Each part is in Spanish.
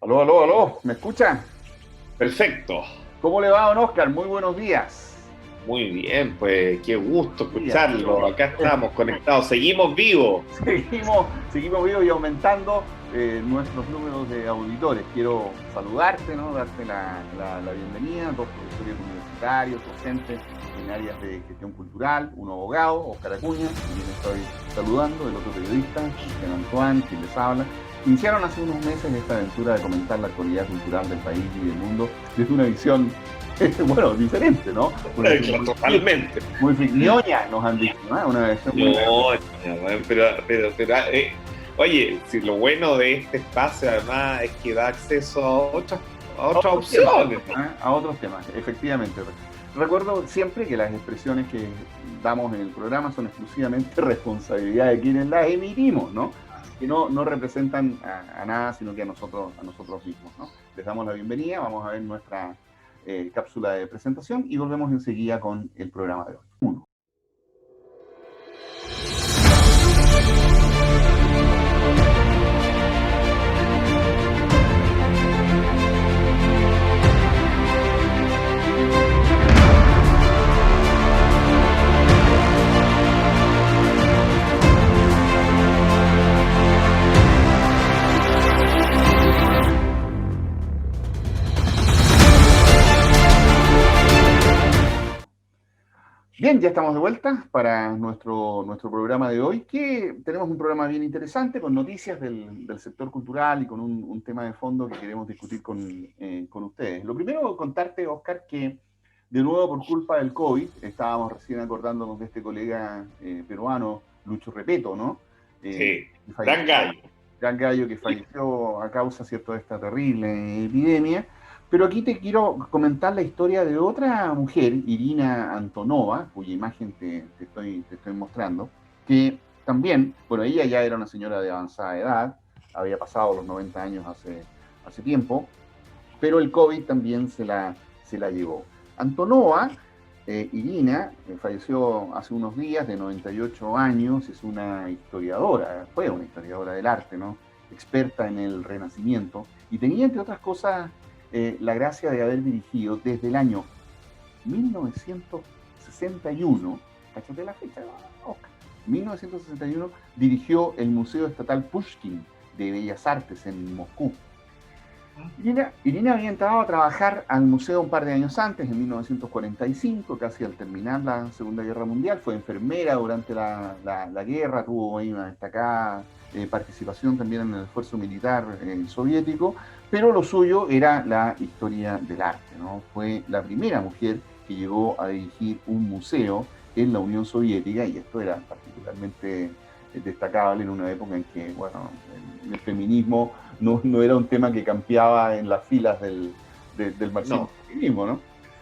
Aló, aló, aló, ¿me escuchan? Perfecto. ¿Cómo le va, don Oscar? Muy buenos días. Muy bien, pues qué gusto Buenos días. escucharlo. Acá estamos conectados, seguimos vivos. Seguimos vivos y aumentando nuestros números de auditores. Quiero saludarte, ¿no? Darte la bienvenida. Dos profesores universitarios, docentes en áreas de gestión cultural, un abogado, Oscar Acuña, a quien estoy saludando, el otro periodista, Cristian Antoine, quien les habla. Iniciaron hace unos meses esta aventura de comentar la actualidad cultural del país y del mundo desde una visión, bueno, diferente, ¿no? Una visión Claro, totalmente. muy ñoña, nos han dicho, ¿no? Una versión muy... No, oye, si lo bueno de este espacio además es que da acceso a A otras otros temas, opciones, ¿no? a otros temas, efectivamente. Recuerdo siempre que las expresiones que damos en el programa son exclusivamente responsabilidad de quienes las emitimos, ¿no? Que no representan a nada, sino que a nosotros mismos, ¿no? Les damos la bienvenida, vamos a ver nuestra cápsula de presentación y volvemos enseguida con el programa de hoy. Uno. Bien, ya estamos de vuelta para nuestro programa de hoy, que tenemos un programa bien interesante con noticias del sector cultural y con un tema de fondo que queremos discutir con ustedes. Lo primero, contarte, Oscar, que de nuevo por culpa del COVID, estábamos recién acordándonos de este colega peruano, Lucho Repeto, ¿no? Sí, Que gran falleció, gallo. gran gallo que falleció a causa, ¿cierto?, de esta terrible epidemia. Pero aquí te quiero comentar la historia de otra mujer, Irina Antonova, cuya imagen te estoy mostrando, que también, bueno, ella ya era una señora de avanzada edad, había pasado los 90 años hace tiempo, pero el COVID también se la llevó. Antonova, Irina, falleció hace unos días de 98 años, es una historiadora, fue una historiadora del arte, ¿no? Experta en el Renacimiento, y tenía, entre otras cosas, la gracia de haber dirigido desde el año 1961, cáchate la fecha, Oscar, 1961, dirigió el Museo Estatal Pushkin de Bellas Artes en Moscú. Irina había entrado a trabajar al museo un par de años antes, en 1945, casi al terminar la Segunda Guerra Mundial. Fue enfermera durante la guerra, tuvo ahí una destacada participación también en el esfuerzo militar soviético, pero lo suyo era la historia del arte, ¿no? Fue la primera mujer que llegó a dirigir un museo en la Unión Soviética, y esto era particularmente destacable en una época en que, bueno, el feminismo no era un tema que campeaba en las filas del No, marxismo-leninismo, ¿no?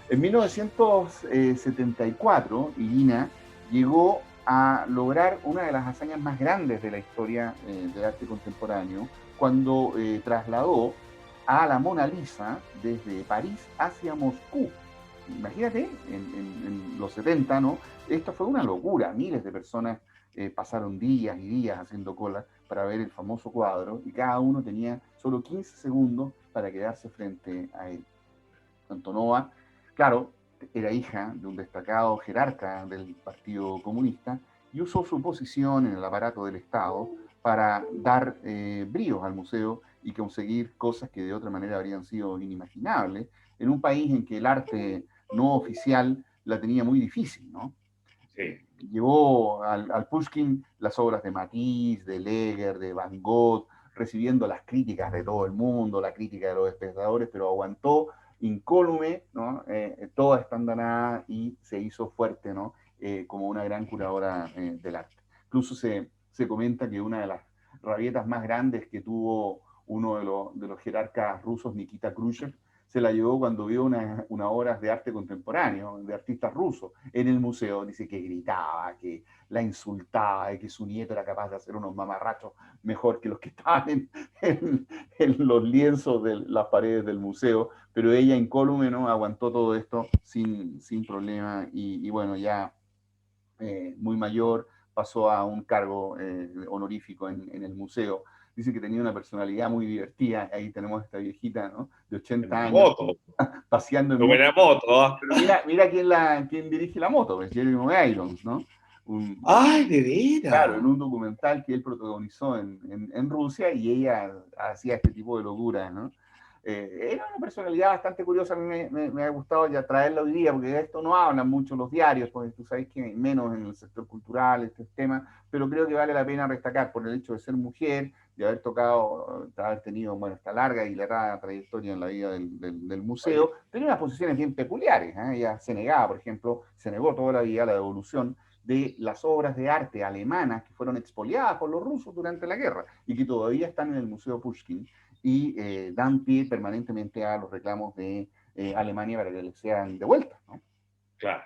En 1974, Irina llegó a lograr una de las hazañas más grandes de la historia del arte contemporáneo, cuando trasladó a la Mona Lisa desde París hacia Moscú. Imagínate, en los 70, ¿no? Esto fue una locura. Miles de personas pasaron días y días haciendo cola para ver el famoso cuadro, y cada uno tenía solo 15 segundos para quedarse frente a él. Antonova, claro, era hija de un destacado jerarca del Partido Comunista y usó su posición en el aparato del Estado para dar bríos al museo y conseguir cosas que de otra manera habrían sido inimaginables en un país en que el arte no oficial la tenía muy difícil, ¿no? sí. Llevó al Pushkin las obras de Matisse, de Leger, de Van Gogh, recibiendo las críticas de todo el mundo, la crítica de los espectadores, pero aguantó incólume, ¿no? Toda esta andanada, y se hizo fuerte, ¿no? Como una gran curadora del arte. Incluso se comenta que una de las rabietas más grandes que tuvo uno de los jerarcas rusos, Nikita Khrushchev, se la llevó cuando vio una obras de arte contemporáneo, de artistas rusos, en el museo. Dice que gritaba, que la insultaba, y que su nieto era capaz de hacer unos mamarrachos mejor que los que estaban en los lienzos de las paredes del museo, pero ella incólume, ¿no? Aguantó todo esto sin problema, y bueno, ya muy mayor, pasó a un cargo honorífico en el museo. dice que tenía una personalidad muy divertida. Ahí tenemos a esta viejita, ¿no? De En 80 años, moto, paseando en moto. buena moto. ¿Ah? Pero mira quién dirige la moto, pues Jeremy Irons, ¿no? Un, ¡Ay, de Claro, en veras! un documental que él protagonizó en Rusia y ella hacía este tipo de locuras, ¿no? Era una personalidad bastante curiosa, a mí me ha gustado ya traerla hoy día, porque de esto no hablan mucho los diarios, porque tú sabes que menos en el sector cultural, estos temas, pero creo que vale la pena destacar por el hecho de ser mujer, de haber tocado, de haber tenido, bueno, esta larga y larga trayectoria en la vida del Oye, museo, tenía unas posiciones bien peculiares, ¿eh? Ella se negaba, por ejemplo, se negó toda la vida a la devolución de las obras de arte alemanas que fueron expoliadas por los rusos durante la guerra y que todavía están en el Museo Pushkin y dan pie permanentemente a los reclamos de Alemania para que les sean devueltas, ¿no? claro.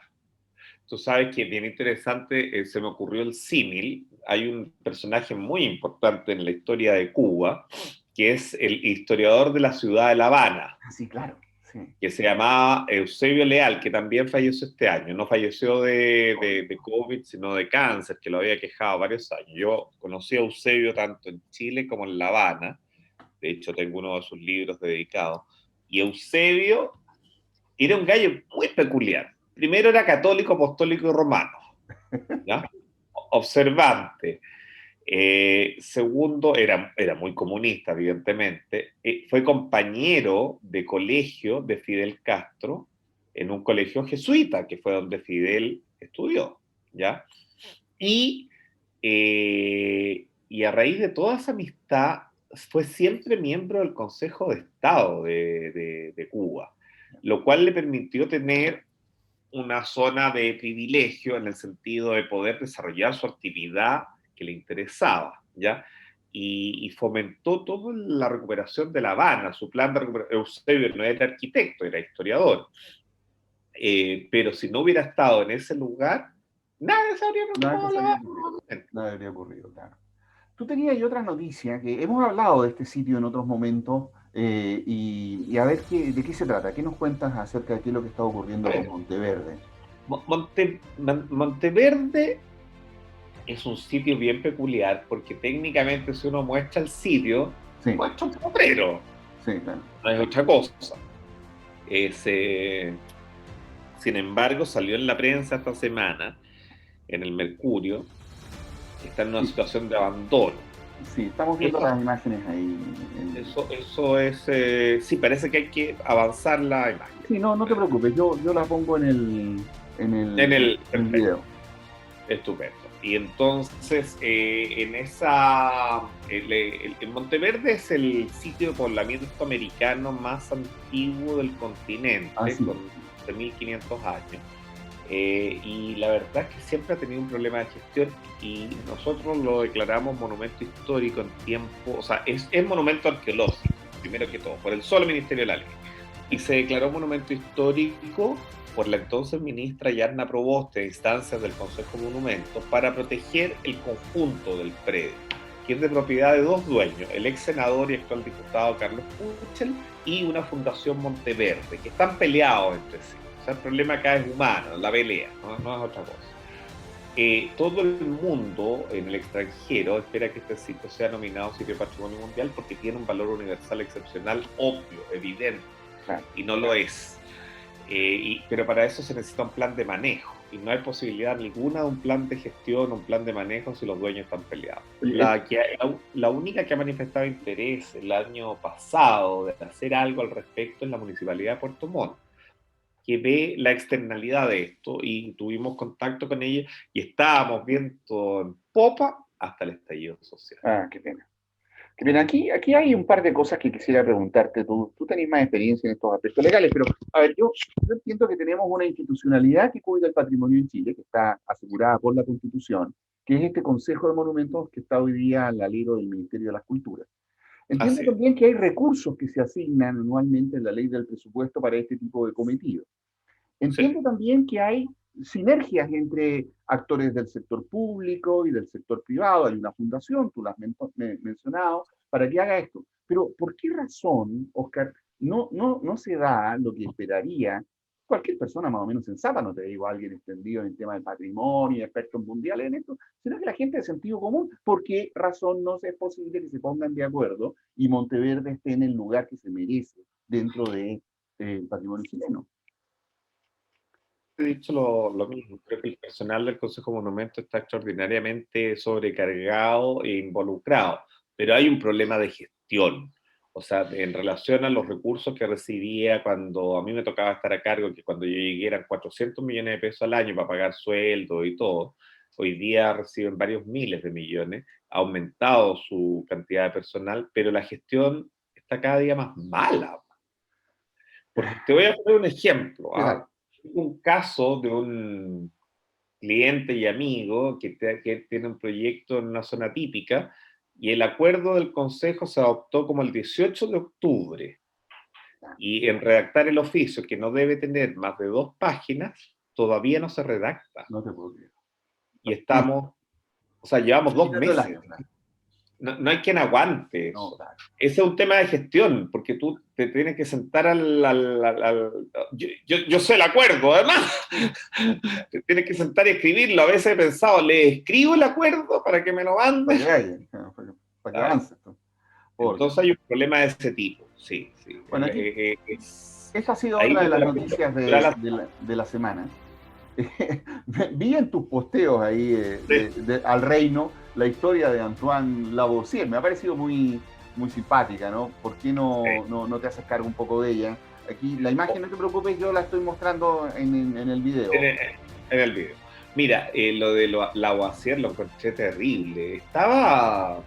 Tú sabes que bien interesante, se me ocurrió el símil. Hay un personaje muy importante en la historia de Cuba, que es el historiador de la ciudad de La Habana, Ah, sí, claro, sí. que se llamaba Eusebio Leal, que también falleció este año. No falleció de COVID, sino de cáncer, que lo había quejado varios años. Yo conocí a Eusebio tanto en Chile como en La Habana. De hecho, tengo uno de sus libros dedicados. Y Eusebio era un gallo muy peculiar. Primero era católico, apostólico y romano, ¿ya? Observante. Segundo, era muy comunista, evidentemente. Fue compañero de colegio de Fidel Castro en un colegio jesuita, que fue donde Fidel estudió, ¿ya? Y, y a raíz de toda esa amistad, fue siempre miembro del Consejo de Estado de Cuba, lo cual le permitió tener una zona de privilegio en el sentido de poder desarrollar su actividad que le interesaba, ¿ya? Y fomentó toda la recuperación de La Habana, su plan de recuperación. Eusebio no era arquitecto, era historiador, pero si no hubiera estado en ese lugar, nadie se habría Nada preocupado que de se La habría Habana. ocurrido. Nada habría ocurrido, claro. Tú tenías y otra noticia que hemos hablado de este sitio en otros momentos y a ver de qué se trata. ¿Qué nos cuentas acerca de qué es lo que está ocurriendo con Monteverde? Monteverde es un sitio bien peculiar porque técnicamente si uno muestra el sitio, Sí, muestra un potrero, sí, claro. no es otra cosa. Es, sin embargo, salió en la prensa esta semana, en el Mercurio, que está en una Sí, situación de abandono. sí, estamos viendo Esto, las imágenes ahí. eso es, sí, parece que hay que avanzar la imagen. Sí, no, no te preocupes, yo la pongo En el, en el perfecto, video. estupendo. Y entonces, en esa, en Monteverde es el sitio de poblamiento americano más antiguo del continente, Así con es. 1500 años. Y la verdad es que siempre ha tenido un problema de gestión y nosotros lo declaramos monumento histórico en tiempo, o sea, es monumento arqueológico, primero que todo, por el solo Ministerio de la Ley. Y se declaró monumento histórico por la entonces ministra Yarna Proboste de instancias del Consejo de Monumentos para proteger el conjunto del predio, que es de propiedad de dos dueños, el ex senador y actual diputado Carlos Puchel y una fundación Monteverde, que están peleados entre sí. O sea, el problema acá es humano, la pelea, no es otra cosa. Todo el mundo en el extranjero espera que este sitio sea nominado sitio de patrimonio mundial porque tiene un valor universal excepcional, obvio, evidente, Claro. y no lo es. Pero para eso se necesita un plan de manejo y no hay posibilidad ninguna de un plan de gestión, un plan de manejo si los dueños están peleados. Oye, La única que ha manifestado interés el año pasado de hacer algo al respecto es la Municipalidad de Puerto Montt, que ve la externalidad de esto y tuvimos contacto con ella y estábamos viendo en popa hasta el estallido social. qué pena. Qué pena. Aquí hay un par de cosas que quisiera preguntarte. Tú tenés más experiencia en estos aspectos legales, pero a ver, yo entiendo que tenemos una institucionalidad que cuida el patrimonio en Chile, que está asegurada por la Constitución, que es este Consejo de Monumentos que está hoy día al alero del Ministerio de las Culturas. Entiendo Así es. también que hay recursos que se asignan anualmente en la ley del presupuesto para este tipo de cometidos. Sí. Entiendo también que hay sinergias entre actores del sector público y del sector privado. Hay una fundación, tú la has mencionado, para que haga esto. Pero ¿por qué razón, Oscar, no se da lo que esperaría cualquier persona más o menos sensata, no te digo alguien extendido en el tema del patrimonio, expertos mundiales en esto, sino que la gente de sentido común, ¿por qué razón no es posible que se pongan de acuerdo y Monteverde esté en el lugar que se merece dentro del patrimonio chileno? He dicho lo mismo, creo que el personal del Consejo Monumento está extraordinariamente sobrecargado e involucrado, pero hay un problema de gestión. O sea, en relación a los recursos que recibía cuando a mí me tocaba estar a cargo, que cuando yo llegué eran 400 millones de pesos al año para pagar sueldo y todo, hoy día reciben varios miles de millones, ha aumentado su cantidad de personal, pero la gestión está cada día más mala. Porque te voy a poner un ejemplo. Claro. Un caso de un cliente y amigo que tiene un proyecto en una zona típica y el acuerdo del consejo se adoptó como el 18 de octubre y en redactar el oficio, que no debe tener más de 2 páginas, todavía no se redacta. No te puedo creer. Y estamos, o sea, llevamos 2 meses. Año, claro. No hay quien aguante eso. No, claro. Ese es un tema de gestión, porque tú te tienes que sentar yo sé el acuerdo, además. Te tienes que sentar y escribirlo. A veces he pensado, le escribo el acuerdo para que me lo mande. Para que avance esto. Entonces hay un problema de ese tipo, sí. Bueno, aquí, esa ha sido otra de las noticias de la semana. Vi en tus posteos ahí al reino la historia de Antoine Lavoisier. Me ha parecido muy, muy simpática, ¿no? ¿Por qué no te haces cargo un poco de ella? Aquí la imagen, no te preocupes, yo la estoy mostrando en el video. En el video. Mira, lo de Lavoisier lo encontré terrible. Estaba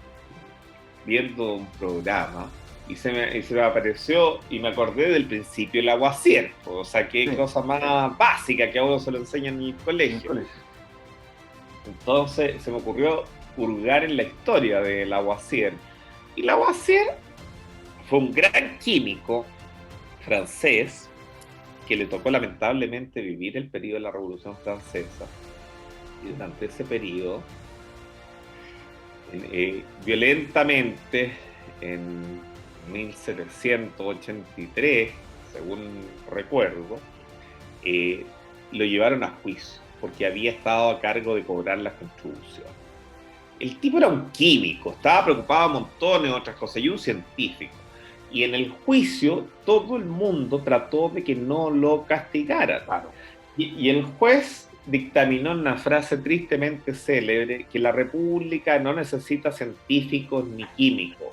viendo un programa y se me apareció y me acordé del principio del Lavoisier. O sea, qué cosa más básica que a uno se lo enseñan en el colegio. Entonces se me ocurrió hurgar en la historia de Lavoisier. Y Lavoisier fue un gran químico francés que le tocó lamentablemente vivir el periodo de la Revolución Francesa. Y durante ese periodo, violentamente, en 1783, según recuerdo, lo llevaron a juicio porque había estado a cargo de cobrar las contribuciones. El tipo era un químico, estaba preocupado de montones de otras cosas y un científico. Y en el juicio todo el mundo trató de que no lo castigaran. Claro. Y el juez dictaminó una frase tristemente célebre que la República no necesita científicos ni químicos.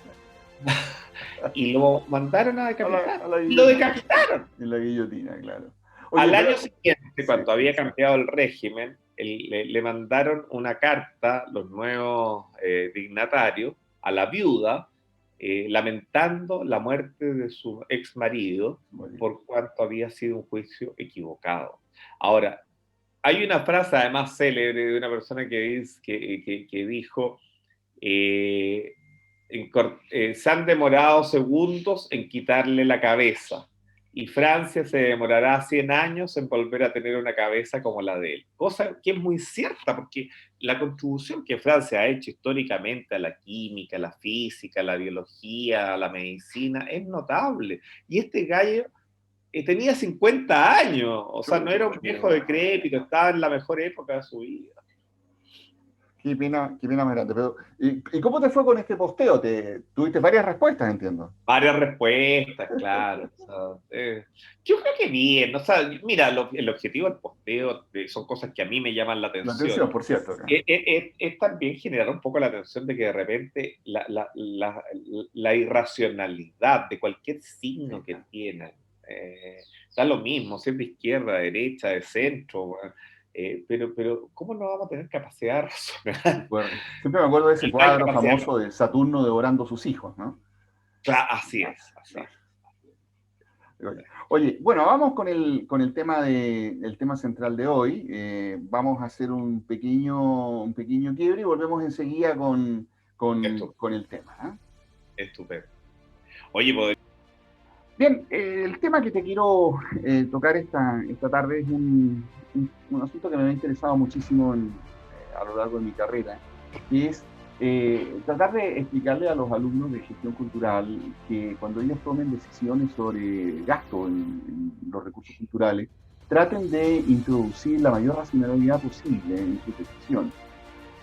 Y lo mandaron a decapitar. Y lo decapitaron. En la guillotina, claro. Oye, al año siguiente, cuando había cambiado el régimen, le mandaron una carta, los nuevos dignatarios, a la viuda, lamentando la muerte de su ex marido por cuanto había sido un juicio equivocado. Ahora, hay una frase además célebre de una persona que dijo, se han demorado segundos en quitarle la cabeza y Francia se demorará 100 años en volver a tener una cabeza como la de él. Cosa que es muy cierta, porque la contribución que Francia ha hecho históricamente a la química, a la física, a la biología, a la medicina, es notable. Y este gallo tenía 50 años, o sea, no era un viejo decrépito, estaba en la mejor época de su vida. Qué pena más grande. Pero, ¿y cómo te fue con este posteo? Tuviste varias respuestas, entiendo. Varias respuestas, claro. O sea, yo creo que bien. O sea, mira, el objetivo del posteo son cosas que a mí me llaman la atención. La atención, por cierto. Es también generar un poco la atención de que de repente la irracionalidad de cualquier signo que tienen, da lo mismo, si es de izquierda, de derecha, de centro, pero ¿cómo no vamos a tener capacidad de razonar? Bueno, siempre me acuerdo de ese cuadro famoso de Saturno devorando sus hijos, ¿no? Así es. Oye, bueno, vamos con el tema central de hoy. Vamos a hacer un pequeño quiebre y volvemos enseguida con el tema. Estupendo. Oye, pues... Bien, el tema que te quiero tocar esta tarde es un asunto que me ha interesado muchísimo a lo largo de mi carrera, que es tratar de explicarle a los alumnos de gestión cultural que cuando ellos tomen decisiones sobre gasto en los recursos culturales, traten de introducir la mayor racionalidad posible en sus decisiones.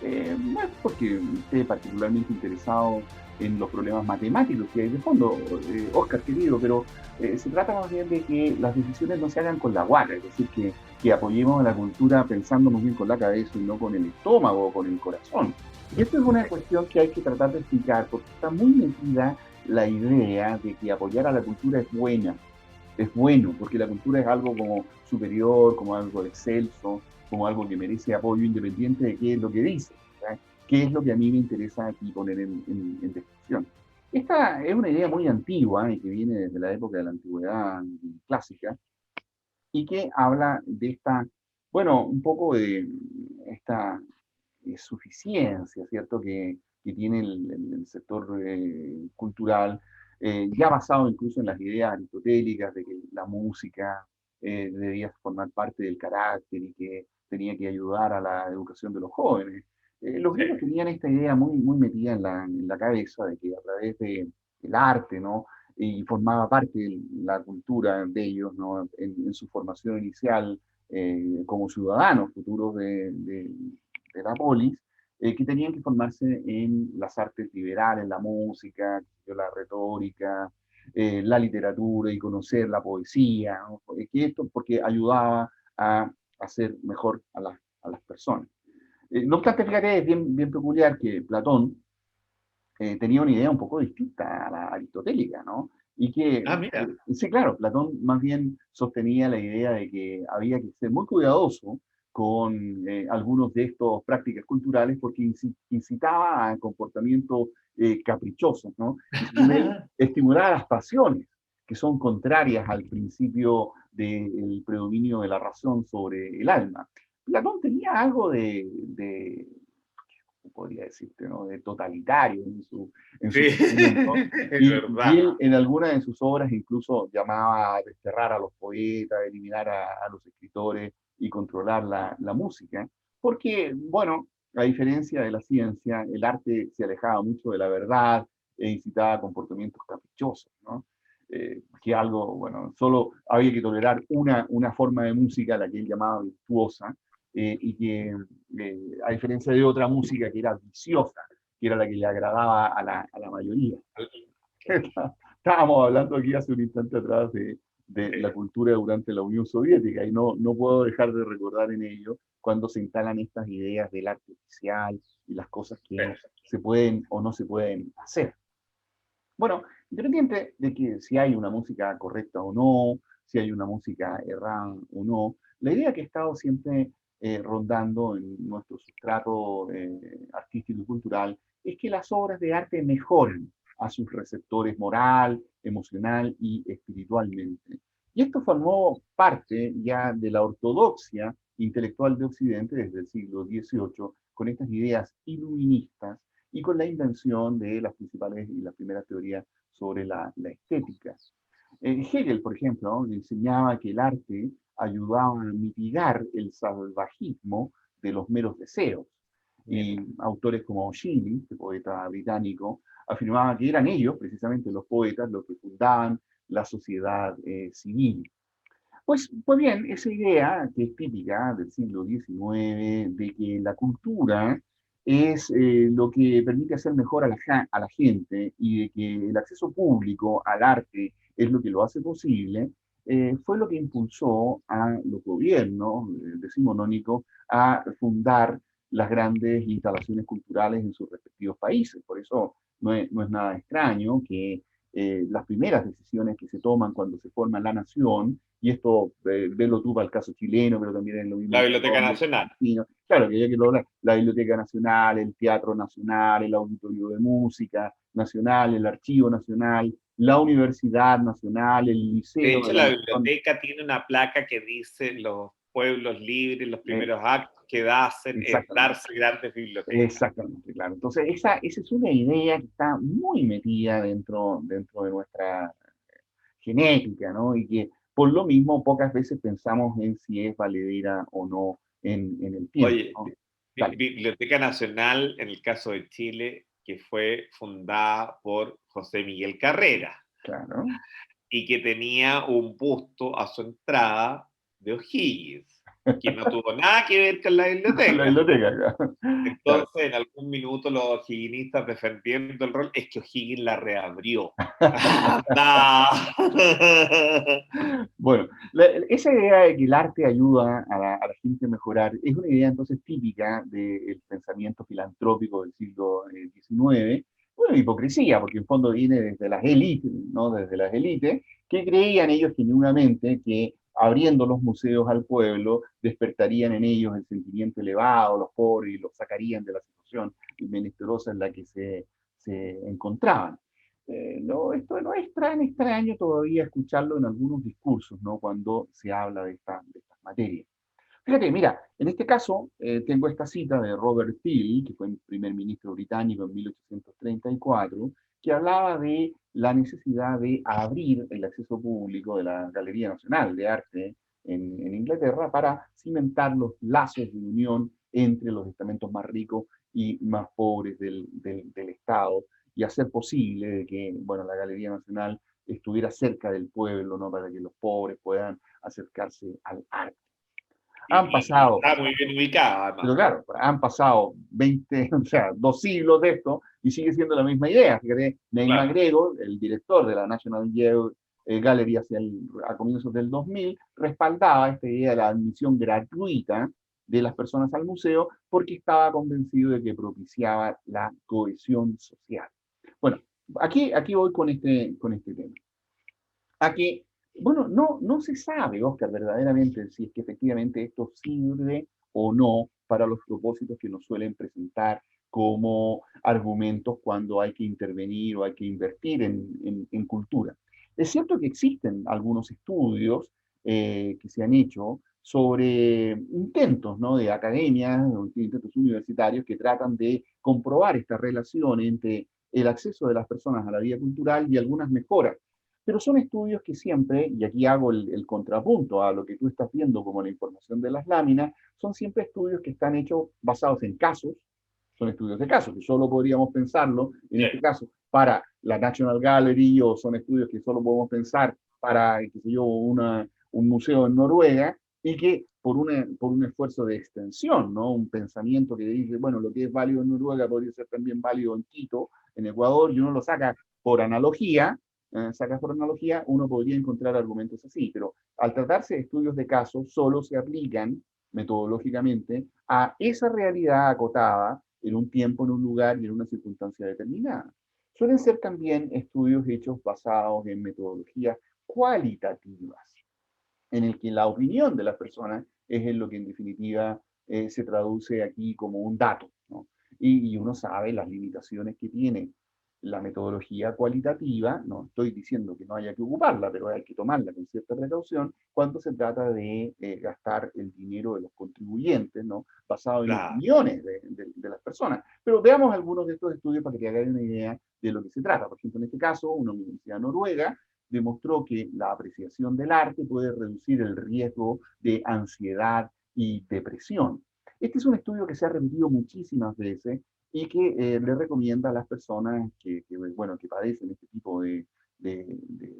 No es porque esté particularmente interesado en los problemas matemáticos que hay de fondo, Oscar querido, pero se trata más bien de que las decisiones no se hagan con la guata, es decir, que apoyemos a la cultura pensando muy bien con la cabeza y no con el estómago o con el corazón. Y esto es una cuestión que hay que tratar de explicar porque está muy metida la idea de que apoyar a la cultura es buena, es bueno, porque la cultura es algo como superior, como algo excelso, como algo que merece apoyo independiente de qué es lo que dice, ¿verdad? ¿Qué es lo que a mí me interesa aquí poner en discusión? Esta es una idea muy antigua y que viene desde la época de la antigüedad clásica y que habla de esta, bueno, un poco de esta suficiencia, ¿cierto?, que tiene el sector cultural, ya basado incluso en las ideas aristotélicas de que la música debía formar parte del carácter y que tenía que ayudar a la educación de los jóvenes. Los Sí, griegos tenían esta idea muy, muy metida en la cabeza de que a través del arte, ¿no? Y formaba parte de la cultura de ellos, ¿no? En su formación inicial como ciudadanos futuros de la polis, que tenían que formarse en las artes liberales, la música, la retórica, la literatura y conocer la poesía, ¿no? Que esto porque ayudaba a hacer mejor a las personas. No obstante, fíjate, es bien, bien peculiar que Platón tenía una idea un poco distinta a la aristotélica, ¿no? Y que, ah, mira, sí, claro, Platón más bien sostenía la idea de que había que ser muy cuidadoso con algunos de estos prácticas culturales porque incitaba a comportamientos caprichosos, ¿no? Y según él, estimulaba las pasiones, que son contrarias al principio del predominio de la razón sobre el alma. Platón tenía algo de podría decirte, ¿no?, de totalitario en su sí, pensamiento. es Y verdad. él en algunas de sus obras incluso llamaba a desterrar a los poetas, eliminar a los escritores y controlar la música, porque, bueno, a diferencia de la ciencia, el arte se alejaba mucho de la verdad e incitaba a comportamientos caprichosos, ¿no? Que algo, bueno, solo había que tolerar una forma de música, la que él llamaba virtuosa, y que a diferencia de otra música que era viciosa, que era la que le agradaba a la mayoría. Estábamos hablando aquí hace un instante atrás de la cultura durante la Unión Soviética y no puedo dejar de recordar en ello cuando se instalan estas ideas del arte oficial y las cosas que se pueden o no se pueden hacer. Bueno, independiente de que si hay una música correcta o no, si hay una música errada o no, la idea que ha estado siempre rondando en nuestro sustrato artístico y cultural es que las obras de arte mejoran a sus receptores moral, emocional y espiritualmente. Y esto formó parte ya de la ortodoxia intelectual de Occidente desde el siglo XVIII, con estas ideas iluministas y con la invención de las principales y las primeras teorías sobre la estética. Hegel, por ejemplo, enseñaba que el arte ayudaba a mitigar el salvajismo de los meros deseos. Mira. Y autores como Shelley, este poeta británico, afirmaban que eran ellos, precisamente los poetas, los que fundaban la sociedad civil. Pues bien, esa idea que es típica del siglo XIX, de que la cultura es lo que permite hacer mejor a la gente y de que el acceso público al arte es lo que lo hace posible, fue lo que impulsó a los gobiernos decimonónicos a fundar las grandes instalaciones culturales en sus respectivos países. Por eso no es nada extraño que las primeras decisiones que se toman cuando se forma la nación, y esto, verlo tú para el caso chileno, pero también es lo mismo La en Biblioteca Colombia, Nacional. claro, que hay que lograr la Biblioteca Nacional, el Teatro Nacional, el Auditorio de Música Nacional, el Archivo Nacional, la Universidad Nacional, el De Liceo hecho, de la la Nación. biblioteca tiene una placa que dice los pueblos libres, los eh, primeros actos que hacen es Exactamente. darse grandes bibliotecas. Exactamente, claro. Entonces, esa es una idea que está muy metida dentro de nuestra genética, ¿no? Y que por lo mismo pocas veces pensamos en si es valedera o no en el tiempo, Oye, ¿no? Dale. Biblioteca Nacional, en el caso de Chile, que fue fundada por José Miguel Carrera Claro. y que tenía un busto a su entrada de O'Higgins, que no tuvo nada que ver con la La biblioteca. biblioteca, claro. Claro. Entonces, en algún minuto los o'higginistas defendiendo el rol, es que O'Higgins la reabrió. ¡Anda! Bueno, esa idea de que el arte ayuda a la gente a mejorar es una idea entonces típica del pensamiento filantrópico del siglo XIX. Bueno, hipocresía, porque en fondo viene desde las élites, ¿no? Desde las élites, que creían ellos genuinamente que abriendo los museos al pueblo despertarían en ellos el sentimiento elevado, los pobres, y los sacarían de la situación menesterosa en la que se encontraban. No, esto no es tan extraño todavía escucharlo en algunos discursos, ¿no? Cuando se habla de estas materias. Fíjate, mira, en este caso tengo esta cita de Robert Peel, que fue el primer ministro británico en 1834, que hablaba de la necesidad de abrir el acceso público de la Galería Nacional de Arte en Inglaterra para cimentar los lazos de unión entre los estamentos más ricos y más pobres del Estado y hacer posible de que, bueno, la Galería Nacional estuviera cerca del pueblo, ¿no? Para que los pobres puedan acercarse al arte. Han Y pasado, está muy bien ubicada, pero además. claro, han pasado 20, o sea, 2 siglos de esto y sigue siendo la misma idea. Fíjate, Neil Claro. MacGregor, el director de la National Gallery a comienzos del 2000, respaldaba esta idea de la admisión gratuita de las personas al museo porque estaba convencido de que propiciaba la cohesión social. Bueno, aquí voy con este tema. A que, bueno, no se sabe, Oscar, verdaderamente si es que efectivamente esto sirve o no para los propósitos que nos suelen presentar como argumentos cuando hay que intervenir o hay que invertir en cultura. Es cierto que existen algunos estudios que se han hecho sobre intentos, ¿no? De academias o intentos universitarios que tratan de comprobar esta relación entre el acceso de las personas a la vida cultural y algunas mejoras, pero son estudios que siempre, y aquí hago el contrapunto a lo que tú estás viendo como la información de las láminas, son siempre estudios que están hechos basados en casos, son estudios de casos, que solo podríamos pensarlo, en Sí. este caso, para la National Gallery, o son estudios que solo podemos pensar para, qué sé yo, un museo en Noruega, y que por un esfuerzo de extensión, ¿no? Un pensamiento que dice, bueno, lo que es válido en Noruega podría ser también válido en Quito, en Ecuador, y uno lo saca por analogía, sacas por analogía, uno podría encontrar argumentos así, pero al tratarse de estudios de casos, solo se aplican metodológicamente a esa realidad acotada en un tiempo, en un lugar y en una circunstancia determinada. Suelen ser también estudios hechos basados en metodologías cualitativas, en el que la opinión de las personas es en lo que en definitiva se traduce aquí como un dato, ¿no? Y uno sabe las limitaciones que tiene la metodología cualitativa, no estoy diciendo que no haya que ocuparla, pero hay que tomarla con cierta precaución cuando se trata de gastar el dinero de los contribuyentes, ¿no? Basado en Claro. opiniones de las personas. Pero veamos algunos de estos estudios para que te hagan una idea de lo que se trata. Por ejemplo, en este caso, una universidad noruega demostró que la apreciación del arte puede reducir el riesgo de ansiedad y depresión. Este es un estudio que se ha repetido muchísimas veces y que le recomienda a las personas bueno, que padecen este tipo de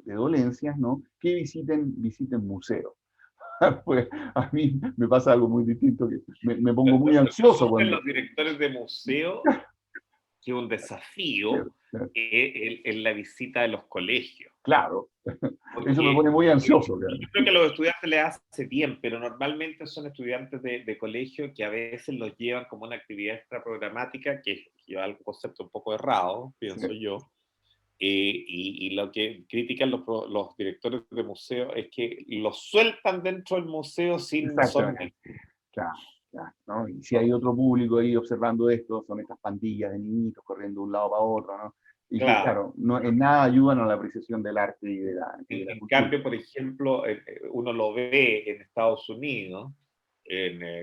dolencias, ¿no? Que visiten museos. Pues a mí me pasa algo muy distinto, que me pongo muy Lo que ansioso sufren cuando... los directores de museo, que es un desafío, es la visita de los colegios. Claro, eso me Porque pone muy ansioso, claro. yo creo que a los estudiantes les hace bien, pero normalmente son estudiantes de colegio que a veces los llevan como una actividad extra programática, que lleva al concepto un poco errado, pienso Sí, yo. Y lo que critican los directores de museo es que los sueltan dentro del museo sin son exactamente. Claro, claro, ¿no? Y si hay otro público ahí observando esto, son estas pandillas de niñitos corriendo de un lado para otro, ¿no? Y que, claro. claro, no, en nada ayudan a la apreciación del arte y de la En cultura. cambio, por ejemplo, uno lo ve en Estados Unidos,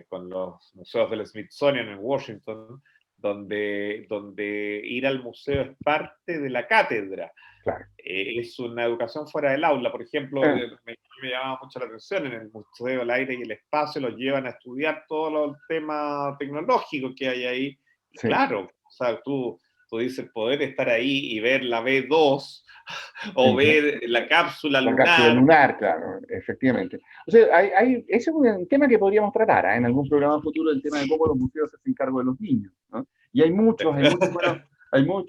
con los museos del Smithsonian en Washington, donde ir al museo es parte de la cátedra. Claro. Es una educación fuera del aula. Por ejemplo, Eh, me llamaba mucho la atención en el Museo del Aire y el Espacio, los llevan a estudiar todos los temas tecnológicos que hay ahí. Y sí, claro, o sea, tú Tú dices poder estar ahí y ver la B2 o Exacto. ver la cápsula La cápsula lunar. lunar, claro, efectivamente. O sea, ese es un tema que podríamos tratar, ¿eh? En algún programa futuro, el tema de cómo los museos se hacen cargo de los niños, ¿no? Y hay muchos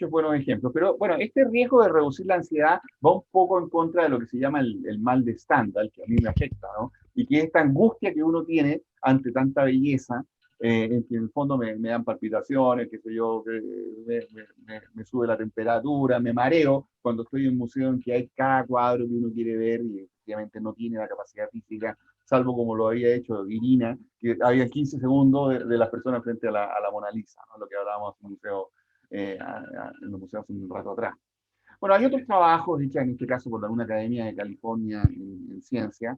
buenos ejemplos. Pero bueno, este riesgo de reducir la ansiedad va un poco en contra de lo que se llama el mal de Stendhal, que a mí me afecta, ¿no? Y que es esta angustia que uno tiene ante tanta belleza, en que en el fondo me dan palpitaciones, qué sé yo, que me sube la temperatura, me mareo cuando estoy en un museo en que hay cada cuadro que uno quiere ver y efectivamente no tiene la capacidad física, salvo como lo había hecho Irina, que había 15 segundos de las personas frente a la Mona Lisa, ¿no? Lo que hablábamos en, museo, en los museos hace un rato atrás. Bueno, hay otros trabajos hechos en este caso por una academia de California en ciencia,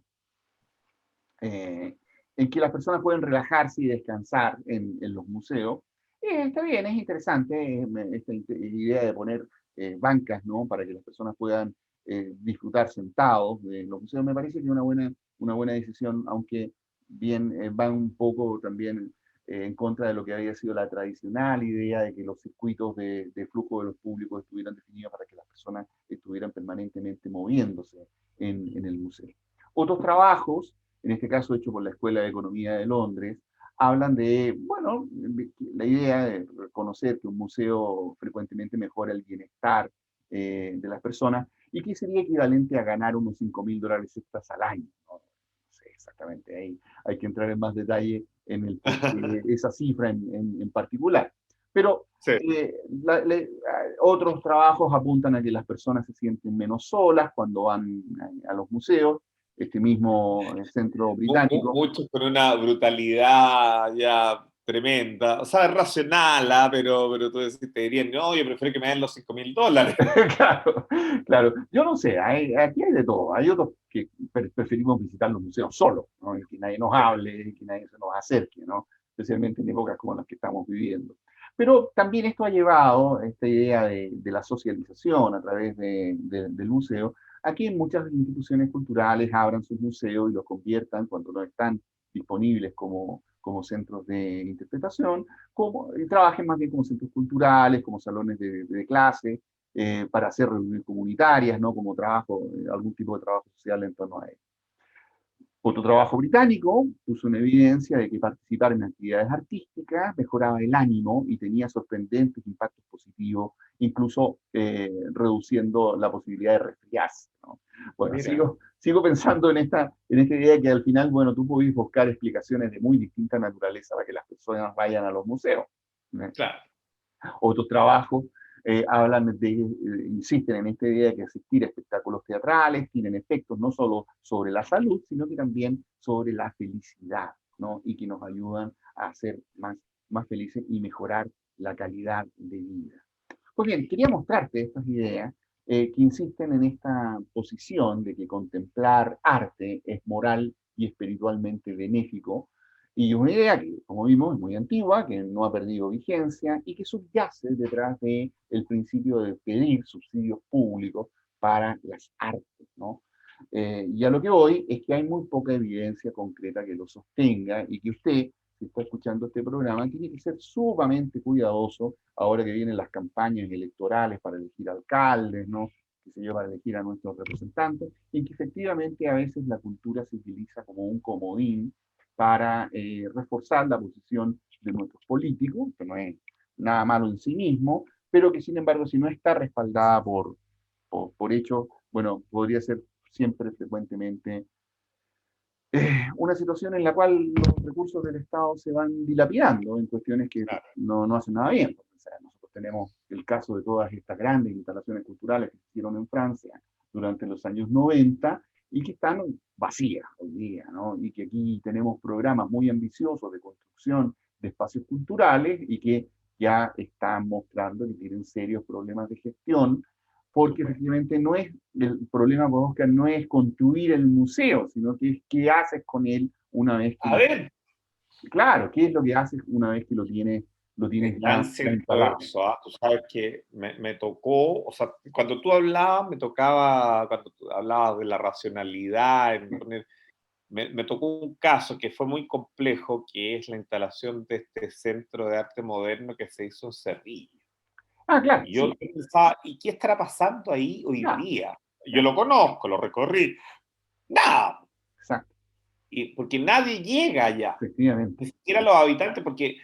eh, en que las personas pueden relajarse y descansar en los museos. Está bien, es interesante esta idea de poner bancas, ¿no? Para que las personas puedan disfrutar sentados de los museos. Me parece que es una buena decisión, aunque bien va un poco también en contra de lo que había sido la tradicional idea de que los circuitos de flujo de los públicos estuvieran definidos para que las personas estuvieran permanentemente moviéndose en el museo. Otros trabajos, en este caso hecho por la Escuela de Economía de Londres, hablan de, bueno, la idea de reconocer que un museo frecuentemente mejora el bienestar de las personas y que sería equivalente a ganar unos $5.000 extras al año. No, no sé exactamente, ahí hay que entrar en más detalle en el por qué esa cifra en particular. Pero Sí. otros trabajos apuntan a que las personas se sienten menos solas cuando van a los museos. Este mismo centro británico. Muchos con una brutalidad ya tremenda. O sea, es racional, ¿ah? Pero tú decís, te dirían, no, yo prefiero que me den los $5.000. Claro, claro. Yo no sé, aquí hay de todo. Hay otros que preferimos visitar los museos solos, ¿no? Y que nadie nos hable, y que nadie se nos acerque, ¿no? Especialmente en épocas como las que estamos viviendo. Pero también esto ha llevado esta idea de la socialización a través del museo, a que muchas instituciones culturales abran sus museos y los conviertan, cuando no están disponibles como centros de interpretación, y trabajen más bien como centros culturales, como salones de clase, para hacer reuniones comunitarias, ¿no? Como trabajo, algún tipo de trabajo social en torno a ello. Otro trabajo británico puso en evidencia de que participar en actividades artísticas mejoraba el ánimo y tenía sorprendentes impactos positivos, incluso reduciendo la posibilidad de resfriarse, ¿no? Bueno, Mira, sigo pensando en esta idea que al final, bueno, tú podés buscar explicaciones de muy distinta naturaleza para que las personas vayan a los museos, ¿no? claro. Otros trabajos insisten en esta idea de que asistir a espectáculos teatrales tienen efectos no solo sobre la salud, sino que también sobre la felicidad, ¿no? Y que nos ayudan a ser más felices y mejorar la calidad de vida. Pues bien, quería mostrarte estas ideas que insisten en esta posición de que contemplar arte es moral y espiritualmente benéfico, y una idea que, como vimos, es muy antigua, que no ha perdido vigencia y que subyace detrás del principio de pedir subsidios públicos para las artes, ¿no? Y a lo que voy es que hay muy poca evidencia concreta que lo sostenga y que usted, si está escuchando este programa, tiene que ser sumamente cuidadoso ahora que vienen las campañas electorales para elegir alcaldes, ¿no? Que se yo, para elegir a nuestros representantes, y que efectivamente a veces la cultura se utiliza como un comodín para reforzar la posición de nuestros políticos, que no es nada malo en sí mismo, pero que sin embargo si no está respaldada por hechos, bueno, podría ser siempre frecuentemente una situación en la cual los recursos del Estado se van dilapidando en cuestiones que Claro. no hacen nada bien. O sea, nosotros tenemos el caso de todas estas grandes instalaciones culturales que se hicieron en Francia durante los años 90 y que están vacías hoy día, ¿no? Y que aquí tenemos programas muy ambiciosos de construcción de espacios culturales y que ya están mostrando que tienen serios problemas de gestión, porque efectivamente no es el problema con Oscar no es construir el museo, sino que es qué haces con él una vez que A ver, claro, qué es lo que haces una vez que lo tienes es tan ya cierto instalado. eso, ¿ah? Tú sabes que me tocó, o sea, cuando tú hablabas, me tocaba, cuando tú hablabas de la racionalidad, me tocó un caso que fue muy complejo, que es la instalación de este centro de arte moderno que se hizo en Cerrillo. Ah, claro, Y yo sí, pensaba, ¿y qué estará pasando ahí hoy ya, día? Yo ya, lo conozco, lo recorrí. Nada, exacto, porque nadie llega allá, efectivamente, ni siquiera los habitantes, porque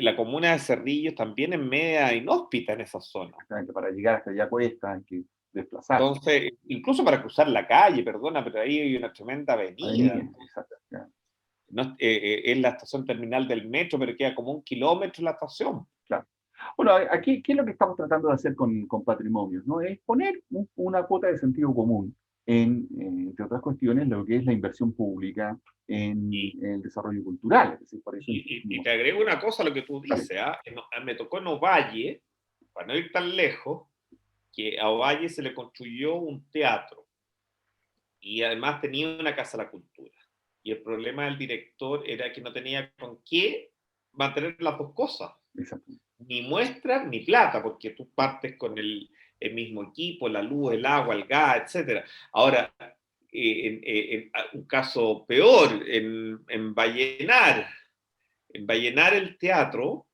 la comuna de Cerrillos también es media inhóspita en esa zona. exactamente, para llegar hasta allá cuesta, hay que desplazarse, Entonces, incluso para cruzar la calle, perdona, pero ahí hay una tremenda avenida. avenida, Entonces, exacto, ya, no, es la estación terminal del metro, pero queda como 1 kilómetro la estación. claro. Bueno, aquí, ¿qué es lo que estamos tratando de hacer con patrimonios? ¿No? Es poner una cuota de sentido común en, entre otras cuestiones, lo que es la inversión pública Y, en el desarrollo cultural. Es decir, por eso y insistimos. te agrego una cosa a lo que tú Dale. dices. Me tocó en Ovalle, para no ir tan lejos, que a Ovalle se le construyó un teatro y además tenía una casa de la cultura. Y el problema del director era que no tenía con qué mantener las dos cosas, Exacto. ni muestras ni plata, porque tú partes con el mismo equipo, la luz, el agua, el gas, etcétera. Ahora, un caso peor, en Vallenar el teatro,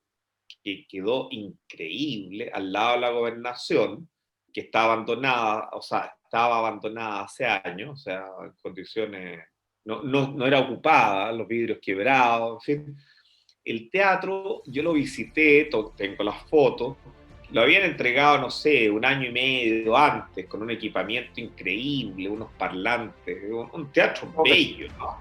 que quedó increíble al lado de la gobernación, que está abandonada, o sea, estaba abandonada hace años, o sea, en condiciones, no era ocupada, los vidrios quebrados, en fin. El teatro, yo lo visité, tengo las fotos, lo habían entregado, no sé, 1 año y medio antes, con un equipamiento increíble, unos parlantes, un teatro Ok. bello, ¿no?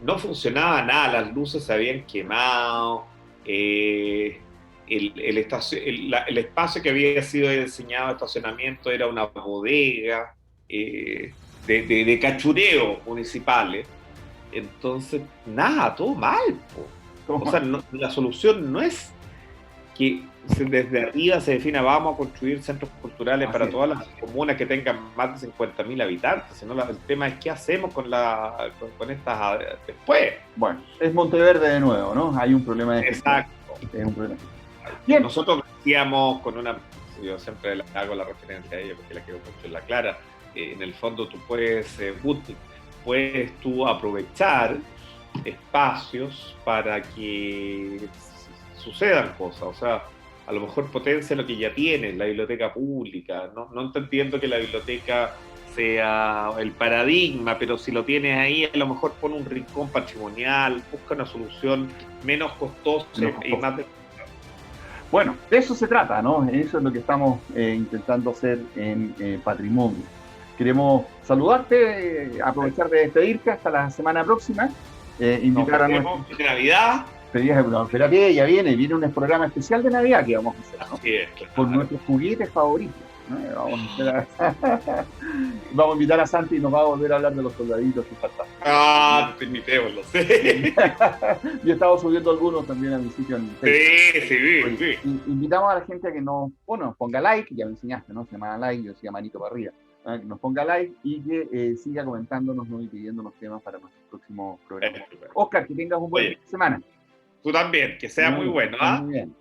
No funcionaba nada, las luces se habían quemado, eh, el espacio que había sido diseñado de estacionamiento era una bodega de cachureo municipales. Entonces, nada, todo mal. Po. O sea, Toma. la solución no es que desde arriba se defina vamos a construir centros culturales Así para es. todas las comunas que tengan más de 50.000 habitantes, sino el tema es qué hacemos con estas después. Bueno, es Monteverde de nuevo, ¿no? Hay un problema de gestión. Exacto. Es un problema de gestión. Bien, Nosotros decíamos con una, yo siempre le hago la referencia a ella porque la quiero mucho en la clara, en el fondo tú puedes tú aprovechar espacios para que sucedan cosas, o sea, a lo mejor potencia lo que ya tienes, la biblioteca pública, no entendiendo que la biblioteca sea el paradigma, pero si lo tienes ahí, a lo mejor pone un rincón patrimonial, busca una solución menos costosa menos y costoso. más de... Bueno, de eso se trata, ¿no? Eso es lo que estamos intentando hacer en Patrimonio. Queremos saludarte, aprovechar de despedirte hasta la semana próxima, Nos invitar a nuestros... vemos de Navidad. No, espérate, ya viene un programa especial de Navidad que vamos a hacer, ¿no? Así es, Por claro. nuestros juguetes favoritos, ¿no? Vamos a invitar a Santi y nos va a volver a hablar de los soldaditos que faltan. Ah, te invitémoslo, sí. Yo he estado subiendo algunos también a mi sitio en Facebook. Sí, sí, Oye, sí. invitamos a la gente a que nos, bueno, ponga like, ya me enseñaste, ¿no? Se llama like, yo decía manito para arriba. Que nos ponga like y que siga comentándonos, ¿no? Y pidiéndonos temas para nuestros próximos programas. Estupendo. Oscar, que tengas un buen fin Oye, de semana. tú también, que sea muy bueno, Muy ¿ah? bien.